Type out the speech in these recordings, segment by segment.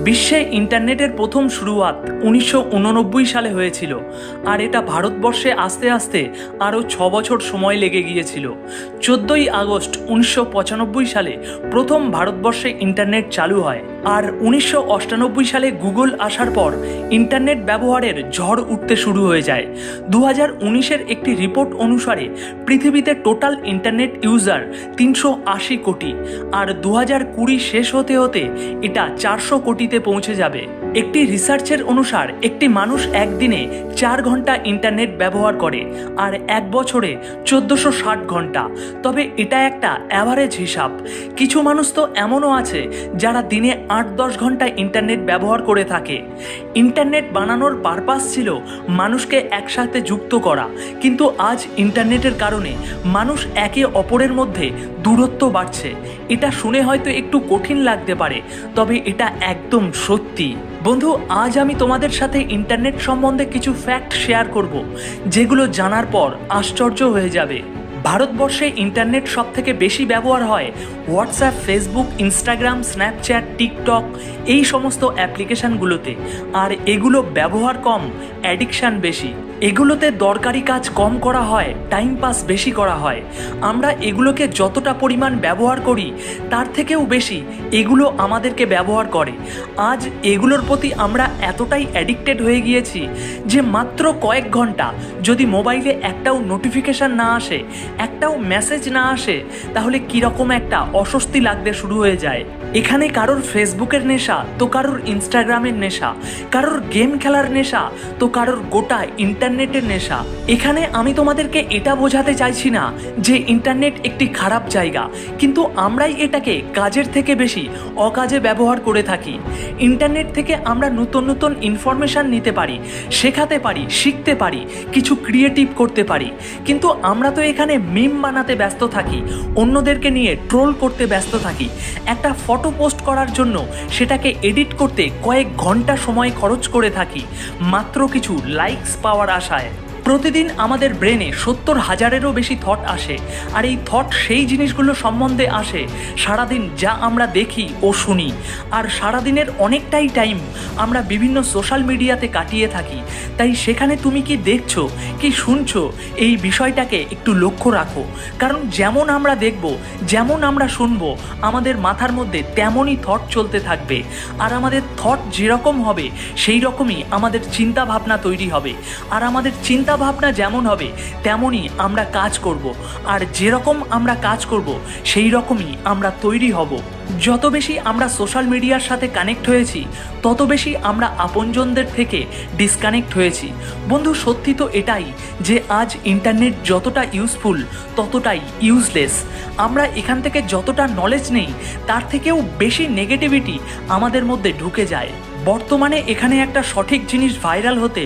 বিশ্বে ইন্টারনেটের প্রথম শুরুয়াত 1989 সালে হয়েছিল, আর এটা ভারতবর্ষে আস্তে আস্তে আরও 6 বছর সময় লেগে গিয়েছিল। 14ই আগস্ট 1995 সালে প্রথম ভারতবর্ষে ইন্টারনেট চালু হয়, আর 1998 সালে গুগল আসার পর ইন্টারনেট ব্যবহারের ঝড় উঠতে শুরু হয়ে যায়। 2019-এর একটি রিপোর্ট অনুসারে পৃথিবীতে টোটাল ইন্টারনেট ইউজার 380 কোটি, আর 2020 শেষ হতে হতে এটা 400 কোটিতে পৌঁছে যাবে। একটি রিসার্চের অনুসার একটি মানুষ একদিনে 4 ঘন্টা ইন্টারনেট ব্যবহার করে, আর এক বছরে 1460 ঘন্টা। তবে এটা একটা অ্যাভারেজ হিসাব। কিছু মানুষ তো এমনও আছে যারা দিনে 8-10 ঘন্টা ইন্টারনেট ব্যবহার করে থাকে। ইন্টারনেট বানানোর পারপাস ছিল মানুষকে একসাথে যুক্ত করা, কিন্তু আজ ইন্টারনেটের কারণে মানুষ একে অপরের মধ্যে দূরত্ব বাড়ছে। এটা শুনে হয়তো একটু কঠিন লাগতে পারে, তবে এটা একদম সত্যি। বন্ধু, আজ আমি তোমাদের সাথে ইন্টারনেট সম্বন্ধে কিছু ফ্যাক্ট শেয়ার করব, যেগুলো জানার পর আশ্চর্য হয়ে যাবে। ভারতবর্ষে ইন্টারনেট সবথেকে বেশি ব্যবহার হয় WhatsApp, Facebook, Instagram, Snapchat, TikTok, এই সমস্ত অ্যাপ্লিকেশানগুলোতে। আর এগুলো ব্যবহার কম, অ্যাডিকশান বেশি। এগুলোতে দরকারি কাজ কম করা হয়, টাইম পাস বেশি করা হয়। আমরা এগুলোকে যতটা পরিমাণ ব্যবহার করি তার থেকেও বেশি এগুলো আমাদেরকে ব্যবহার করে। আজ এগুলোর প্রতি আমরা এতটাই অ্যাডিক্টেড হয়ে গিয়েছি যে মাত্র কয়েক ঘন্টা যদি মোবাইলে একটাও নোটিফিকেশান না আসে, একটাও মেসেজ না আসে, তাহলে কীরকম একটা অস্বস্তি লাগতে শুরু হয়ে যায়। এখানে কারোর ফেসবুকের নেশা তো কারোর ইনস্টাগ্রামের নেশা, কারোর গেম খেলার নেশা তো কারোর গোটা ইন্টারনেটের নেশা। এখানে আমি তোমাদেরকে এটা বোঝাতে চাইছি না যে ইন্টারনেট একটি খারাপ জায়গা, কিন্তু আমরাই এটাকে কাজের থেকে বেশি অকাজে ব্যবহার করে থাকি। ইন্টারনেট থেকে আমরা নতুন নতুন ইনফরমেশান নিতে পারি, শেখাতে পারি, শিখতে পারি, কিছু ক্রিয়েটিভ করতে পারি, কিন্তু আমরা তো এখানে মিম বানাতে ব্যস্ত থাকি, অন্যদেরকে নিয়ে ট্রোল করতে ব্যস্ত থাকি। একটা ফটো পোস্ট করার জন্য সেটাকে এডিট করতে কয়েক ঘন্টা সময় খরচ করে থাকি, মাত্র কিছু লাইকস পাওয়ার আশায়। প্রতিদিন আমাদের ব্রেনে 70,000-এরও বেশি থট আসে, আর এই থট সেই জিনিসগুলো সম্বন্ধে আসে সারাদিন যা আমরা দেখি ও শুনি। আর সারাদিনের অনেকটাই টাইম আমরা বিভিন্ন সোশ্যাল মিডিয়াতে কাটিয়ে থাকি। তাই সেখানে তুমি কি দেখছো, কি শুনছো, এই বিষয়টাকে একটু লক্ষ্য রাখো। কারণ যেমন আমরা দেখব, যেমন আমরা শুনবো, আমাদের মাথার মধ্যে তেমনই থট চলতে থাকবে। আর আমাদের থট যেরকম হবে সেই রকমই আমাদের চিন্তা ভাবনা তৈরি হবে। আর আমাদের চিন্তা ভাবনা যেমন হবে তেমনই আমরা কাজ করব, আর যেরকম আমরা কাজ করব সেই রকমই আমরা তৈরি হব। যত বেশি আমরা সোশ্যাল মিডিয়ার সাথে কানেক্ট হয়েছি, তত বেশি আমরা আপনজনদের থেকে ডিসকানেক্ট হয়েছি। বন্ধু, সত্যি তো এটাই যে আজ ইন্টারনেট যতটা ইউজফুল ততটাই ইউজলেস। আমরা এখান থেকে যতটা নলেজ নেই তার থেকেও বেশি নেগেটিভিটি আমাদের মধ্যে ঢুকে যায়। বর্তমানে এখানে একটা সঠিক জিনিস ভাইরাল হতে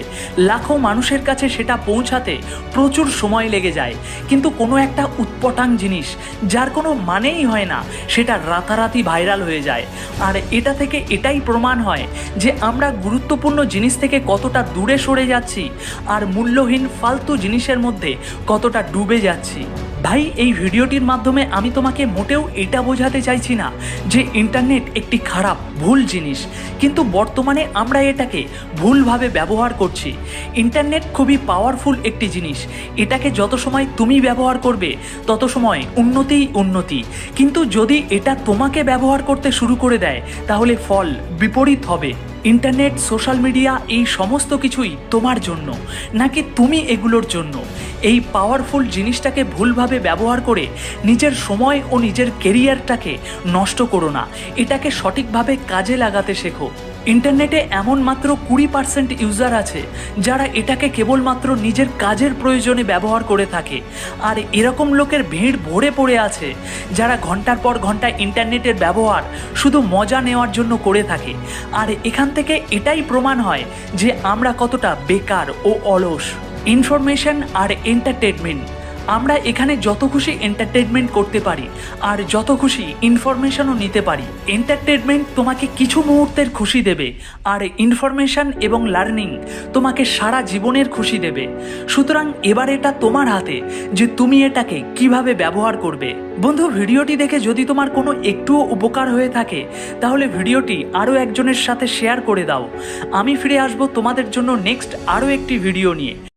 লাখো মানুষের কাছে সেটা পৌঁছাতে প্রচুর সময় লেগে যায়, কিন্তু কোনো একটা উৎপটাং জিনিস যার কোনো মানেই হয় না সেটা রাতারাতি ভাইরাল হয়ে যায়। আর এটা থেকে এটাই প্রমাণ হয় যে আমরা গুরুত্বপূর্ণ জিনিস থেকে কতটা দূরে সরে যাচ্ছি, আর মূল্যহীন ফালতু জিনিসের মধ্যে কতটা ডুবে যাচ্ছি। ভাই, এই ভিডিওটির মাধ্যমে আমি তোমাকে মোটেও এটা বোঝাতে চাইছি না যে ইন্টারনেট একটি খারাপ, ভুল জিনিস, কিন্তু বর্তমানে আমরা এটাকে ভুলভাবে ব্যবহার করছি। ইন্টারনেট খুবই পাওয়ারফুল একটি জিনিস। এটাকে যত সময় তুমি ব্যবহার করবে তত সময় উন্নতিই উন্নতি, কিন্তু যদি এটা তোমাকে ব্যবহার করতে শুরু করে দেয় তাহলে ফল বিপরীত হবে। ইন্টারনেট, সোশ্যাল মিডিয়া, এই সমস্ত কিছুই তোমার জন্য, নাকি তুমি এগুলোর জন্য। এই পাওয়ারফুল জিনিসটাকে ভুলভাবে ব্যবহার করে নিজের সময় ও নিজের কেরিয়ারটাকে নষ্ট করো না, এটাকে সঠিকভাবে কাজে লাগাতে শেখো। ইন্টারনেটে এমন মাত্র 20% ইউজার আছে যারা এটাকে কেবলমাত্র নিজের কাজের প্রয়োজনে ব্যবহার করে থাকে, আর এরকম লোকের ভিড় ভরে পড়ে আছে যারা ঘন্টার পর ঘন্টা ইন্টারনেটের ব্যবহার শুধু মজা নেওয়ার জন্য করে থাকে। আর এখান থেকে এটাই প্রমাণ হয় যে আমরা কতটা বেকার ও অলস। ইনফরমেশন আর এন্টারটেনমেন্ট, আমরা এখানে যত খুশি এন্টারটেনমেন্ট করতে পারি আর যত খুশি ইনফরমেশনও নিতে পারি। এন্টারটেনমেন্ট তোমাকে কিছু মুহূর্তের খুশি দেবে, আর ইনফরমেশন এবং লার্নিং তোমাকে সারা জীবনের খুশি দেবে। সুতরাং এবার এটা তোমার হাতে যে তুমি এটাকে কিভাবে ব্যবহার করবে। বন্ধু, ভিডিওটি দেখে যদি তোমার কোনো একটুও উপকার হয়ে থাকে তাহলে ভিডিওটি আরও একজনের সাথে শেয়ার করে দাও। আমি ফিরে আসবো তোমাদের জন্য নেক্সট আরও একটি ভিডিও নিয়ে।